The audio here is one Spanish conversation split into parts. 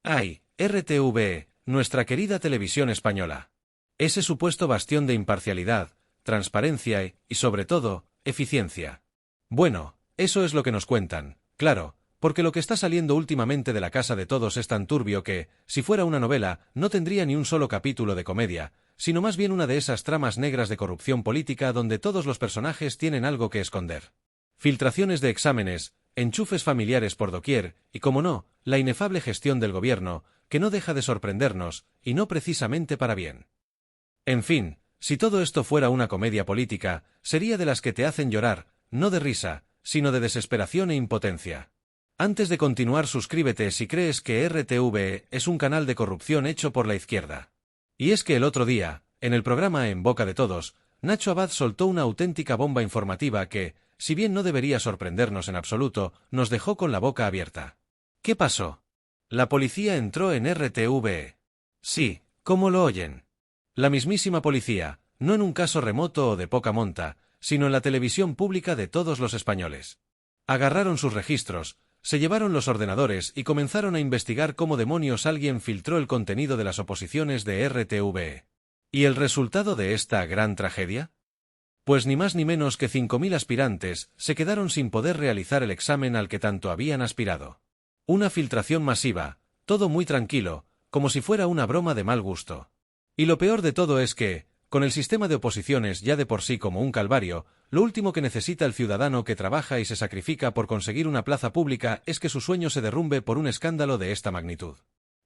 Ay, RTV, nuestra querida televisión española. Ese supuesto bastión de imparcialidad, transparencia y, sobre todo, eficiencia. Bueno, eso es lo que nos cuentan, claro, porque lo que está saliendo últimamente de la casa de todos es tan turbio que, si fuera una novela, no tendría ni un solo capítulo de comedia, sino más bien una de esas tramas negras de corrupción política donde todos los personajes tienen algo que esconder. Filtraciones de exámenes, enchufes familiares por doquier, y como no, la inefable gestión del gobierno, que no deja de sorprendernos, y no precisamente para bien. En fin, si todo esto fuera una comedia política, sería de las que te hacen llorar, no de risa, sino de desesperación e impotencia. Antes de continuar, suscríbete si crees que RTV es un canal de corrupción hecho por la izquierda. Y es que el otro día, en el programa En Boca de Todos, Nacho Abad soltó una auténtica bomba informativa que, si bien no debería sorprendernos en absoluto, nos dejó con la boca abierta. ¿Qué pasó? La policía entró en RTV. Sí, ¿cómo lo oyen? La mismísima policía, no en un caso remoto o de poca monta, sino en la televisión pública de todos los españoles. Agarraron sus registros, se llevaron los ordenadores y comenzaron a investigar cómo demonios alguien filtró el contenido de las oposiciones de RTV. ¿Y el resultado de esta gran tragedia? Pues ni más ni menos que 5.000 aspirantes se quedaron sin poder realizar el examen al que tanto habían aspirado. Una filtración masiva, todo muy tranquilo, como si fuera una broma de mal gusto. Y lo peor de todo es que, con el sistema de oposiciones ya de por sí como un calvario, lo último que necesita el ciudadano que trabaja y se sacrifica por conseguir una plaza pública es que su sueño se derrumbe por un escándalo de esta magnitud.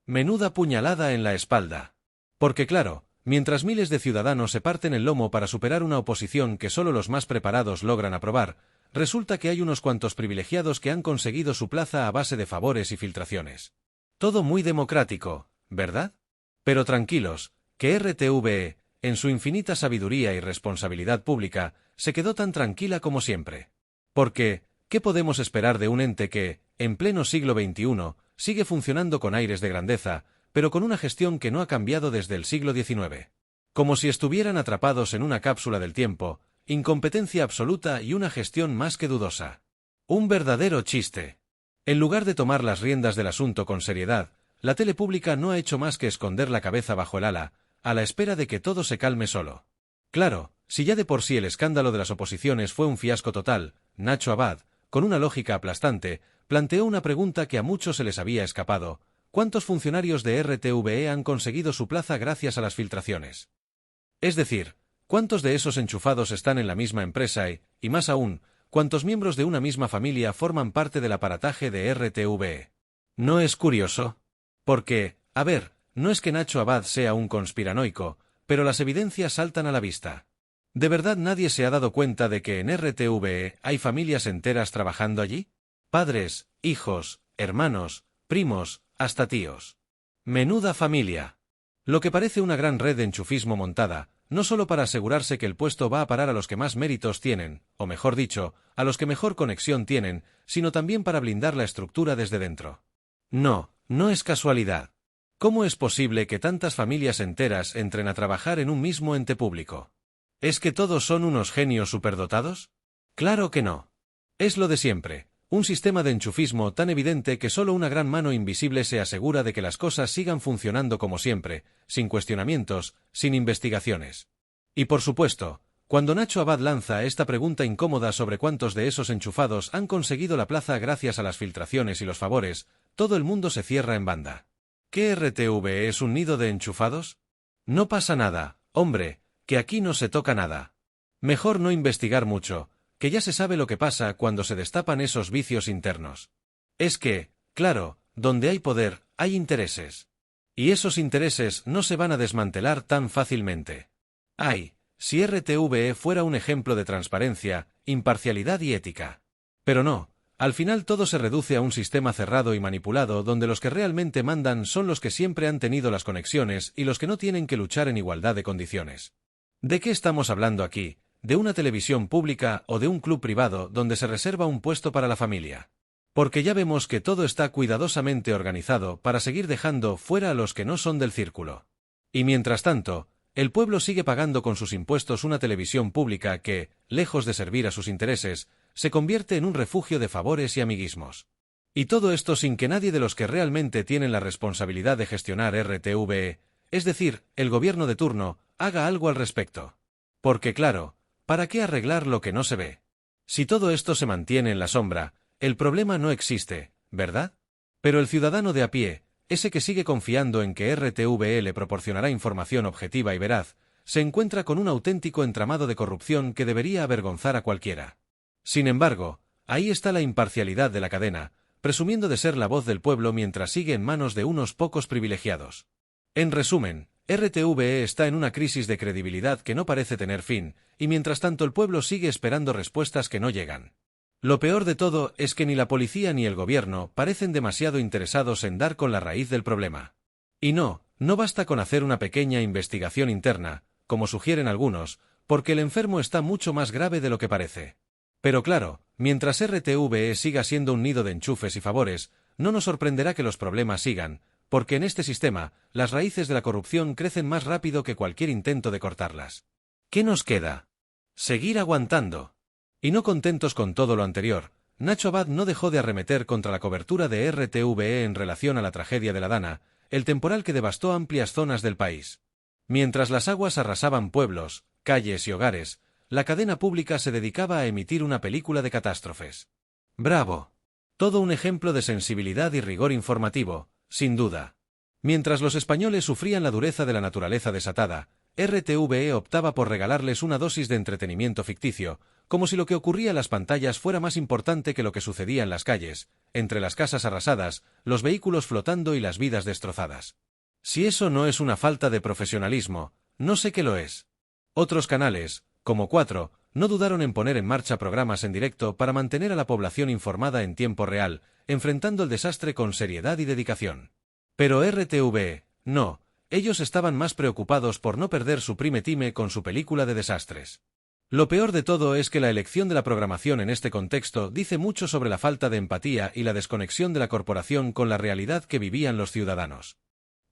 Menuda puñalada en la espalda. Porque claro, mientras miles de ciudadanos se parten el lomo para superar una oposición que solo los más preparados logran aprobar, resulta que hay unos cuantos privilegiados que han conseguido su plaza a base de favores y filtraciones. Todo muy democrático, ¿verdad? Pero tranquilos, que RTV, en su infinita sabiduría y responsabilidad pública, se quedó tan tranquila como siempre. Porque, ¿qué podemos esperar de un ente que, en pleno siglo XXI, sigue funcionando con aires de grandeza, pero con una gestión que no ha cambiado desde el siglo XIX? Como si estuvieran atrapados en una cápsula del tiempo, incompetencia absoluta y una gestión más que dudosa. Un verdadero chiste. En lugar de tomar las riendas del asunto con seriedad, la tele pública no ha hecho más que esconder la cabeza bajo el ala, a la espera de que todo se calme solo. Claro, si ya de por sí el escándalo de las oposiciones fue un fiasco total, Nacho Abad, con una lógica aplastante, planteó una pregunta que a muchos se les había escapado: ¿cuántos funcionarios de RTV han conseguido su plaza gracias a las filtraciones? Es decir, ¿cuántos de esos enchufados están en la misma empresa y más aún, cuántos miembros de una misma familia forman parte del aparataje de RTV? ¿No es curioso? Porque, a ver, no es que Nacho Abad sea un conspiranoico, pero las evidencias saltan a la vista. ¿De verdad nadie se ha dado cuenta de que en RTV hay familias enteras trabajando allí? Padres, hijos, hermanos, primos, hasta tíos. Menuda familia. Lo que parece una gran red de enchufismo montada, no solo para asegurarse que el puesto va a parar a los que más méritos tienen, o mejor dicho, a los que mejor conexión tienen, sino también para blindar la estructura desde dentro. No, no es casualidad. ¿Cómo es posible que tantas familias enteras entren a trabajar en un mismo ente público? ¿Es que todos son unos genios superdotados? Claro que no. Es lo de siempre, un sistema de enchufismo tan evidente que solo una gran mano invisible se asegura de que las cosas sigan funcionando como siempre, sin cuestionamientos, sin investigaciones. Y por supuesto, cuando Nacho Abad lanza esta pregunta incómoda sobre cuántos de esos enchufados han conseguido la plaza gracias a las filtraciones y los favores, todo el mundo se cierra en banda. ¿Qué RTV es un nido de enchufados? No pasa nada, hombre, que aquí no se toca nada. Mejor no investigar mucho, que ya se sabe lo que pasa cuando se destapan esos vicios internos. Es que, claro, donde hay poder, hay intereses. Y esos intereses no se van a desmantelar tan fácilmente. Ay, si RTV fuera un ejemplo de transparencia, imparcialidad y ética. Pero no. Al final todo se reduce a un sistema cerrado y manipulado donde los que realmente mandan son los que siempre han tenido las conexiones y los que no tienen que luchar en igualdad de condiciones. ¿De qué estamos hablando aquí? ¿De una televisión pública o de un club privado donde se reserva un puesto para la familia? Porque ya vemos que todo está cuidadosamente organizado para seguir dejando fuera a los que no son del círculo. Y mientras tanto, el pueblo sigue pagando con sus impuestos una televisión pública que, lejos de servir a sus intereses, se convierte en un refugio de favores y amiguismos. Y todo esto sin que nadie de los que realmente tienen la responsabilidad de gestionar RTVE, es decir, el gobierno de turno, haga algo al respecto. Porque claro, ¿para qué arreglar lo que no se ve? Si todo esto se mantiene en la sombra, el problema no existe, ¿verdad? Pero el ciudadano de a pie, ese que sigue confiando en que RTVE le proporcionará información objetiva y veraz, se encuentra con un auténtico entramado de corrupción que debería avergonzar a cualquiera. Sin embargo, ahí está la imparcialidad de la cadena, presumiendo de ser la voz del pueblo mientras sigue en manos de unos pocos privilegiados. En resumen, RTVE está en una crisis de credibilidad que no parece tener fin, y mientras tanto el pueblo sigue esperando respuestas que no llegan. Lo peor de todo es que ni la policía ni el gobierno parecen demasiado interesados en dar con la raíz del problema. Y no basta con hacer una pequeña investigación interna, como sugieren algunos, porque el enfermo está mucho más grave de lo que parece. Pero claro, mientras RTVE siga siendo un nido de enchufes y favores, no nos sorprenderá que los problemas sigan, porque en este sistema, las raíces de la corrupción crecen más rápido que cualquier intento de cortarlas. ¿Qué nos queda? Seguir aguantando. Y no contentos con todo lo anterior, Nacho Abad no dejó de arremeter contra la cobertura de RTVE en relación a la tragedia de la Dana, el temporal que devastó amplias zonas del país. Mientras las aguas arrasaban pueblos, calles y hogares, la cadena pública se dedicaba a emitir una película de catástrofes. ¡Bravo! Todo un ejemplo de sensibilidad y rigor informativo, sin duda. Mientras los españoles sufrían la dureza de la naturaleza desatada, RTVE optaba por regalarles una dosis de entretenimiento ficticio, como si lo que ocurría en las pantallas fuera más importante que lo que sucedía en las calles, entre las casas arrasadas, los vehículos flotando y las vidas destrozadas. Si eso no es una falta de profesionalismo, no sé qué lo es. Otros canales, como 4, no dudaron en poner en marcha programas en directo para mantener a la población informada en tiempo real, enfrentando el desastre con seriedad y dedicación. Pero RTVE, no, ellos estaban más preocupados por no perder su prime time con su película de desastres. Lo peor de todo es que la elección de la programación en este contexto dice mucho sobre la falta de empatía y la desconexión de la corporación con la realidad que vivían los ciudadanos.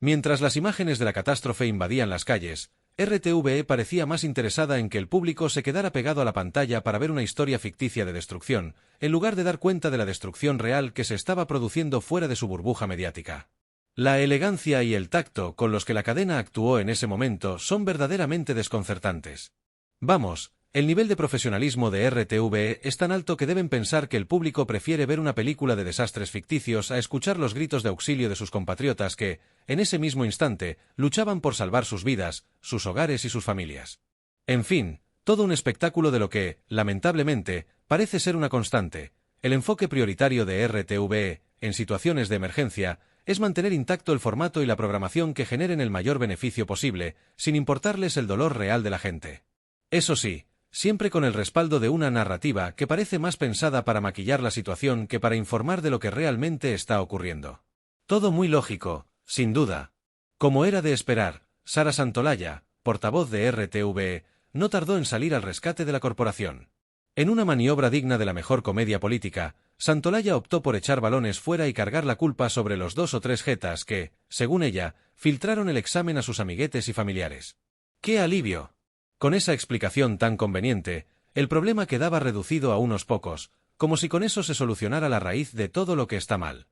Mientras las imágenes de la catástrofe invadían las calles, RTVE parecía más interesada en que el público se quedara pegado a la pantalla para ver una historia ficticia de destrucción, en lugar de dar cuenta de la destrucción real que se estaba produciendo fuera de su burbuja mediática. La elegancia y el tacto con los que la cadena actuó en ese momento son verdaderamente desconcertantes. Vamos, el nivel de profesionalismo de RTVE es tan alto que deben pensar que el público prefiere ver una película de desastres ficticios a escuchar los gritos de auxilio de sus compatriotas que, en ese mismo instante, luchaban por salvar sus vidas, sus hogares y sus familias. En fin, todo un espectáculo de lo que, lamentablemente, parece ser una constante. El enfoque prioritario de RTVE, en situaciones de emergencia, es mantener intacto el formato y la programación que generen el mayor beneficio posible, sin importarles el dolor real de la gente. Eso sí, siempre con el respaldo de una narrativa que parece más pensada para maquillar la situación que para informar de lo que realmente está ocurriendo. Todo muy lógico, sin duda. Como era de esperar, Sara Santolaya, portavoz de RTVE, no tardó en salir al rescate de la corporación. En una maniobra digna de la mejor comedia política, Santolaya optó por echar balones fuera y cargar la culpa sobre los 2 o 3 jetas que, según ella, filtraron el examen a sus amiguetes y familiares. ¡Qué alivio! Con esa explicación tan conveniente, el problema quedaba reducido a unos pocos, como si con eso se solucionara la raíz de todo lo que está mal.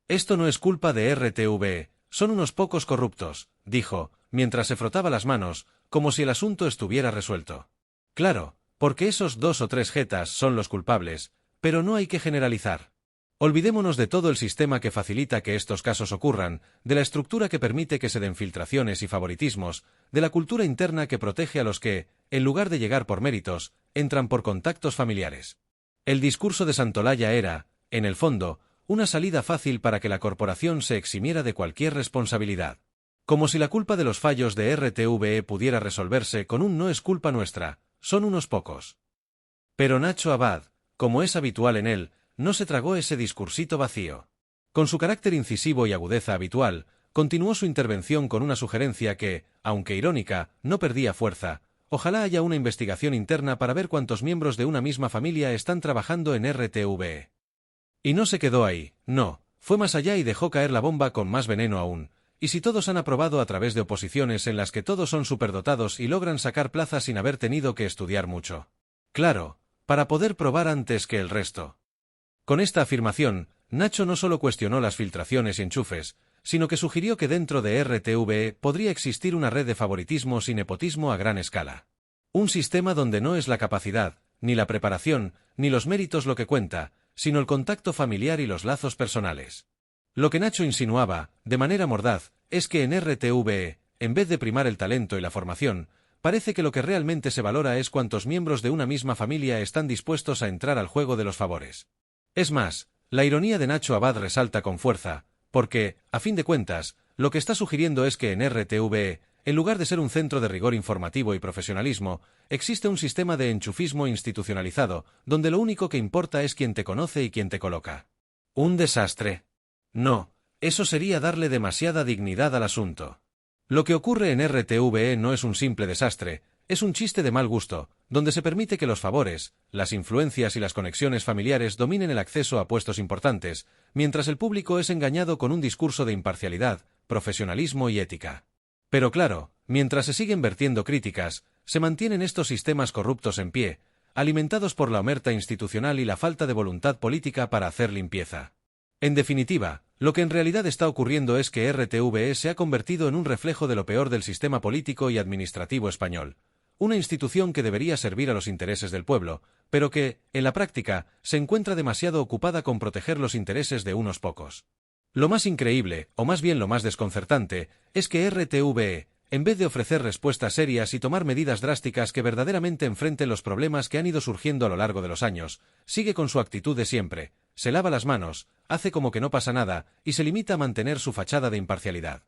Esto no es culpa de RTVE, son unos pocos corruptos, dijo, mientras se frotaba las manos, como si el asunto estuviera resuelto. Claro, porque esos 2 o 3 jetas son los culpables, pero no hay que generalizar. Olvidémonos de todo el sistema que facilita que estos casos ocurran, de la estructura que permite que se den filtraciones y favoritismos, de la cultura interna que protege a los que, en lugar de llegar por méritos, entran por contactos familiares. El discurso de Santolaya era, en el fondo, una salida fácil para que la corporación se eximiera de cualquier responsabilidad. Como si la culpa de los fallos de RTVE pudiera resolverse con un "no es culpa nuestra, son unos pocos". Pero Nacho Abad, como es habitual en él, no se tragó ese discursito vacío. Con su carácter incisivo y agudeza habitual, continuó su intervención con una sugerencia que, aunque irónica, no perdía fuerza. Ojalá haya una investigación interna para ver cuántos miembros de una misma familia están trabajando en RTVE. Y no se quedó ahí, no, fue más allá y dejó caer la bomba con más veneno aún. ¿Y si todos han aprobado a través de oposiciones en las que todos son superdotados y logran sacar plazas sin haber tenido que estudiar mucho? Claro, para poder probar antes que el resto. Con esta afirmación, Nacho no solo cuestionó las filtraciones y enchufes, sino que sugirió que dentro de RTVE podría existir una red de favoritismos y nepotismo a gran escala. Un sistema donde no es la capacidad, ni la preparación, ni los méritos lo que cuenta, sino el contacto familiar y los lazos personales. Lo que Nacho insinuaba, de manera mordaz, es que en RTVE, en vez de primar el talento y la formación, parece que lo que realmente se valora es cuántos miembros de una misma familia están dispuestos a entrar al juego de los favores. Es más, la ironía de Nacho Abad resalta con fuerza, porque, a fin de cuentas, lo que está sugiriendo es que en RTVE, en lugar de ser un centro de rigor informativo y profesionalismo, existe un sistema de enchufismo institucionalizado, donde lo único que importa es quién te conoce y quién te coloca. ¿Un desastre? No, eso sería darle demasiada dignidad al asunto. Lo que ocurre en RTVE no es un simple desastre, es un chiste de mal gusto, donde se permite que los favores, las influencias y las conexiones familiares dominen el acceso a puestos importantes, mientras el público es engañado con un discurso de imparcialidad, profesionalismo y ética. Pero claro, mientras se siguen vertiendo críticas, se mantienen estos sistemas corruptos en pie, alimentados por la omerta institucional y la falta de voluntad política para hacer limpieza. En definitiva, lo que en realidad está ocurriendo es que RTVE se ha convertido en un reflejo de lo peor del sistema político y administrativo español, una institución que debería servir a los intereses del pueblo, pero que, en la práctica, se encuentra demasiado ocupada con proteger los intereses de unos pocos. Lo más increíble, o más bien lo más desconcertante, es que RTVE, en vez de ofrecer respuestas serias y tomar medidas drásticas que verdaderamente enfrenten los problemas que han ido surgiendo a lo largo de los años, sigue con su actitud de siempre, se lava las manos, hace como que no pasa nada y se limita a mantener su fachada de imparcialidad.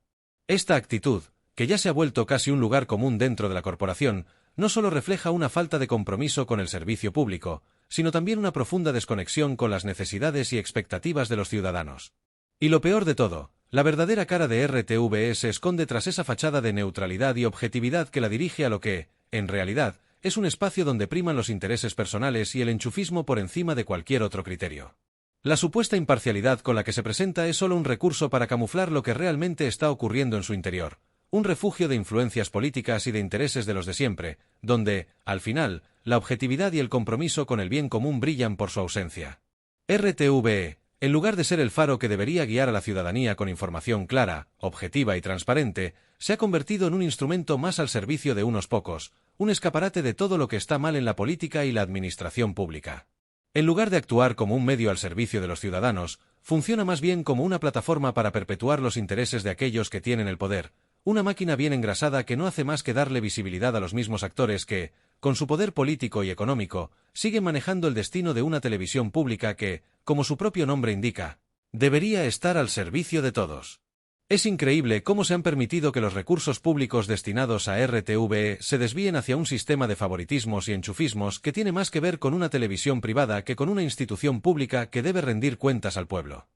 Esta actitud, que ya se ha vuelto casi un lugar común dentro de la corporación, no solo refleja una falta de compromiso con el servicio público, sino también una profunda desconexión con las necesidades y expectativas de los ciudadanos. Y lo peor de todo, la verdadera cara de RTVE se esconde tras esa fachada de neutralidad y objetividad que la dirige a lo que, en realidad, es un espacio donde priman los intereses personales y el enchufismo por encima de cualquier otro criterio. La supuesta imparcialidad con la que se presenta es solo un recurso para camuflar lo que realmente está ocurriendo en su interior, un refugio de influencias políticas y de intereses de los de siempre, donde, al final, la objetividad y el compromiso con el bien común brillan por su ausencia. RTVE, en lugar de ser el faro que debería guiar a la ciudadanía con información clara, objetiva y transparente, se ha convertido en un instrumento más al servicio de unos pocos, un escaparate de todo lo que está mal en la política y la administración pública. En lugar de actuar como un medio al servicio de los ciudadanos, funciona más bien como una plataforma para perpetuar los intereses de aquellos que tienen el poder, una máquina bien engrasada que no hace más que darle visibilidad a los mismos actores que, con su poder político y económico, siguen manejando el destino de una televisión pública que, como su propio nombre indica, debería estar al servicio de todos. Es increíble cómo se han permitido que los recursos públicos destinados a RTVE se desvíen hacia un sistema de favoritismos y enchufismos que tiene más que ver con una televisión privada que con una institución pública que debe rendir cuentas al pueblo.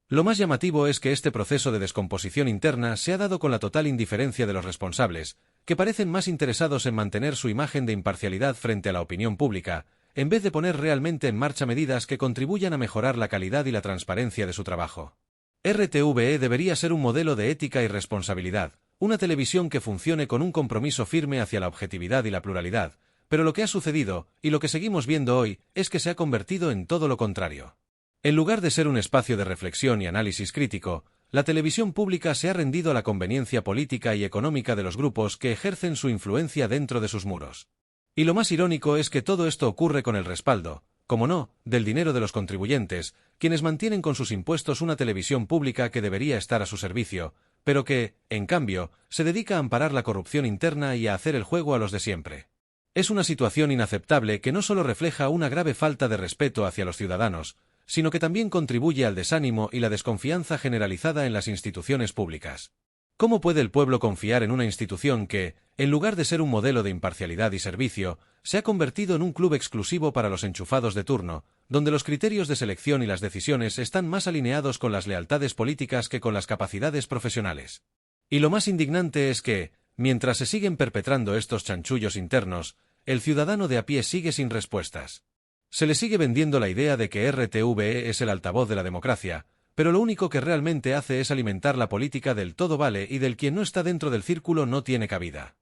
Lo más llamativo es que este proceso de descomposición interna se ha dado con la total indiferencia de los responsables, que parecen más interesados en mantener su imagen de imparcialidad frente a la opinión pública, en vez de poner realmente en marcha medidas que contribuyan a mejorar la calidad y la transparencia de su trabajo. RTVE debería ser un modelo de ética y responsabilidad, una televisión que funcione con un compromiso firme hacia la objetividad y la pluralidad, pero lo que ha sucedido, y lo que seguimos viendo hoy, es que se ha convertido en todo lo contrario. En lugar de ser un espacio de reflexión y análisis crítico, la televisión pública se ha rendido a la conveniencia política y económica de los grupos que ejercen su influencia dentro de sus muros. Y lo más irónico es que todo esto ocurre con el respaldo, como no, del dinero de los contribuyentes, quienes mantienen con sus impuestos una televisión pública que debería estar a su servicio, pero que, en cambio, se dedica a amparar la corrupción interna y a hacer el juego a los de siempre. Es una situación inaceptable que no solo refleja una grave falta de respeto hacia los ciudadanos, sino que también contribuye al desánimo y la desconfianza generalizada en las instituciones públicas. ¿Cómo puede el pueblo confiar en una institución que, en lugar de ser un modelo de imparcialidad y servicio, se ha convertido en un club exclusivo para los enchufados de turno, donde los criterios de selección y las decisiones están más alineados con las lealtades políticas que con las capacidades profesionales? Y lo más indignante es que, mientras se siguen perpetrando estos chanchullos internos, el ciudadano de a pie sigue sin respuestas. Se le sigue vendiendo la idea de que RTVE es el altavoz de la democracia, pero lo único que realmente hace es alimentar la política del todo vale y del quien no está dentro del círculo no tiene cabida.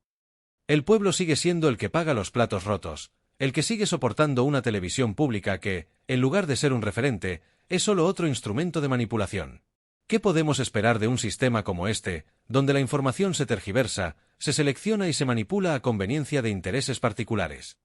El pueblo sigue siendo el que paga los platos rotos, el que sigue soportando una televisión pública que, en lugar de ser un referente, es solo otro instrumento de manipulación. ¿Qué podemos esperar de un sistema como este, donde la información se tergiversa, se selecciona y se manipula a conveniencia de intereses particulares?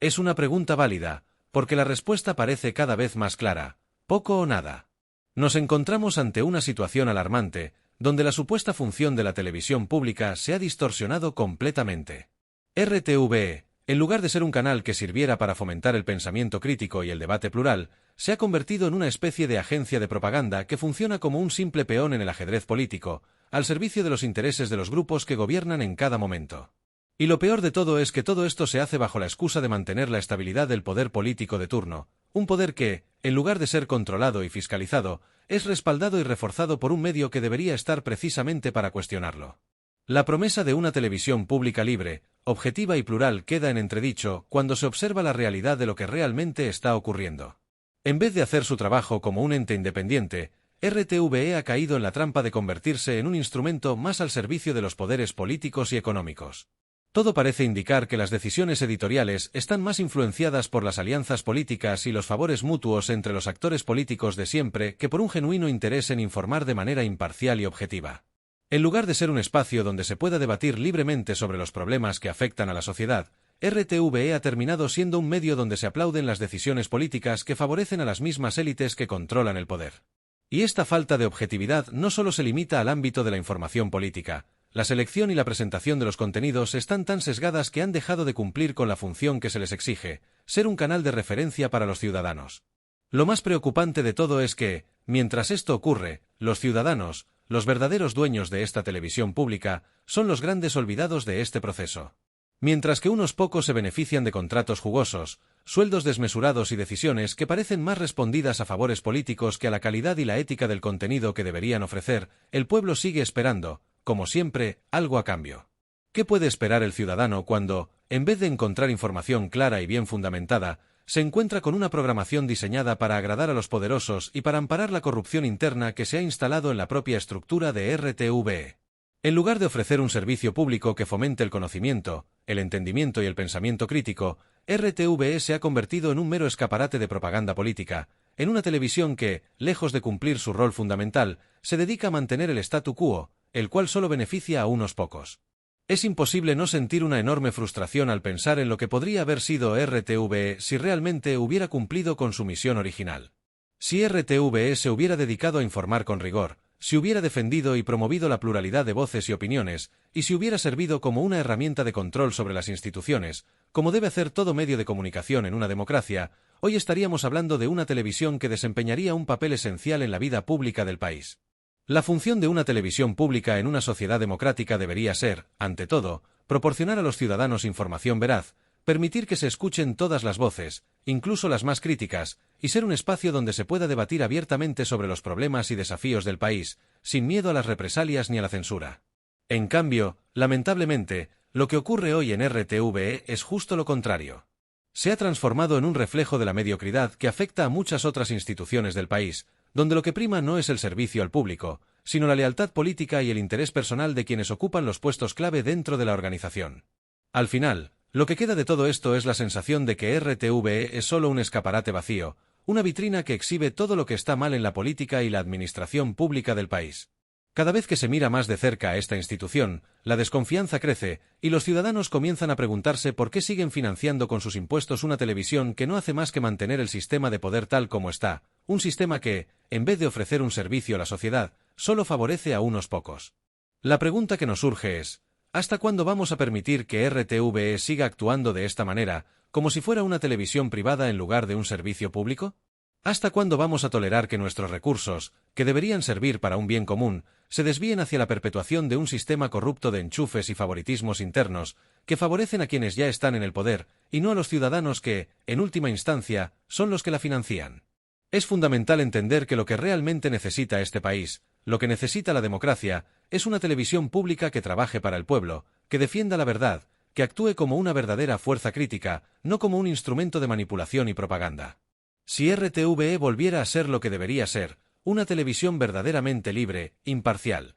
Es una pregunta válida, porque la respuesta parece cada vez más clara: poco o nada. Nos encontramos ante una situación alarmante, donde la supuesta función de la televisión pública se ha distorsionado completamente. RTVE, en lugar de ser un canal que sirviera para fomentar el pensamiento crítico y el debate plural, se ha convertido en una especie de agencia de propaganda que funciona como un simple peón en el ajedrez político, al servicio de los intereses de los grupos que gobiernan en cada momento. Y lo peor de todo es que todo esto se hace bajo la excusa de mantener la estabilidad del poder político de turno, un poder que, en lugar de ser controlado y fiscalizado, es respaldado y reforzado por un medio que debería estar precisamente para cuestionarlo. La promesa de una televisión pública libre, objetiva y plural queda en entredicho cuando se observa la realidad de lo que realmente está ocurriendo. En vez de hacer su trabajo como un ente independiente, RTVE ha caído en la trampa de convertirse en un instrumento más al servicio de los poderes políticos y económicos. Todo parece indicar que las decisiones editoriales están más influenciadas por las alianzas políticas y los favores mutuos entre los actores políticos de siempre que por un genuino interés en informar de manera imparcial y objetiva. En lugar de ser un espacio donde se pueda debatir libremente sobre los problemas que afectan a la sociedad, RTVE ha terminado siendo un medio donde se aplauden las decisiones políticas que favorecen a las mismas élites que controlan el poder. Y esta falta de objetividad no solo se limita al ámbito de la información política. La selección y la presentación de los contenidos están tan sesgadas que han dejado de cumplir con la función que se les exige, ser un canal de referencia para los ciudadanos. Lo más preocupante de todo es que, mientras esto ocurre, los ciudadanos, los verdaderos dueños de esta televisión pública, son los grandes olvidados de este proceso. Mientras que unos pocos se benefician de contratos jugosos, sueldos desmesurados y decisiones que parecen más respondidas a favores políticos que a la calidad y la ética del contenido que deberían ofrecer, el pueblo sigue esperando, como siempre, algo a cambio. ¿Qué puede esperar el ciudadano cuando, en vez de encontrar información clara y bien fundamentada, se encuentra con una programación diseñada para agradar a los poderosos y para amparar la corrupción interna que se ha instalado en la propia estructura de RTVE? En lugar de ofrecer un servicio público que fomente el conocimiento, el entendimiento y el pensamiento crítico, RTVE se ha convertido en un mero escaparate de propaganda política, en una televisión que, lejos de cumplir su rol fundamental, se dedica a mantener el statu quo, el cual solo beneficia a unos pocos. Es imposible no sentir una enorme frustración al pensar en lo que podría haber sido RTVE si realmente hubiera cumplido con su misión original. Si RTVE se hubiera dedicado a informar con rigor, si hubiera defendido y promovido la pluralidad de voces y opiniones, y si hubiera servido como una herramienta de control sobre las instituciones, como debe hacer todo medio de comunicación en una democracia, hoy estaríamos hablando de una televisión que desempeñaría un papel esencial en la vida pública del país. La función de una televisión pública en una sociedad democrática debería ser, ante todo, proporcionar a los ciudadanos información veraz, permitir que se escuchen todas las voces, incluso las más críticas, y ser un espacio donde se pueda debatir abiertamente sobre los problemas y desafíos del país, sin miedo a las represalias ni a la censura. En cambio, lamentablemente, lo que ocurre hoy en RTVE es justo lo contrario. Se ha transformado en un reflejo de la mediocridad que afecta a muchas otras instituciones del país, donde lo que prima no es el servicio al público, sino la lealtad política y el interés personal de quienes ocupan los puestos clave dentro de la organización. Al final, lo que queda de todo esto es la sensación de que RTVE es solo un escaparate vacío, una vitrina que exhibe todo lo que está mal en la política y la administración pública del país. Cada vez que se mira más de cerca a esta institución, la desconfianza crece, y los ciudadanos comienzan a preguntarse por qué siguen financiando con sus impuestos una televisión que no hace más que mantener el sistema de poder tal como está, un sistema que, en vez de ofrecer un servicio a la sociedad, solo favorece a unos pocos. La pregunta que nos surge es: ¿hasta cuándo vamos a permitir que RTVE siga actuando de esta manera, como si fuera una televisión privada en lugar de un servicio público? ¿Hasta cuándo vamos a tolerar que nuestros recursos, que deberían servir para un bien común, se desvíen hacia la perpetuación de un sistema corrupto de enchufes y favoritismos internos, que favorecen a quienes ya están en el poder, y no a los ciudadanos que, en última instancia, son los que la financian? Es fundamental entender que lo que realmente necesita este país, lo que necesita la democracia, es una televisión pública que trabaje para el pueblo, que defienda la verdad, que actúe como una verdadera fuerza crítica, no como un instrumento de manipulación y propaganda. Si RTVE volviera a ser lo que debería ser, una televisión verdaderamente libre, imparcial,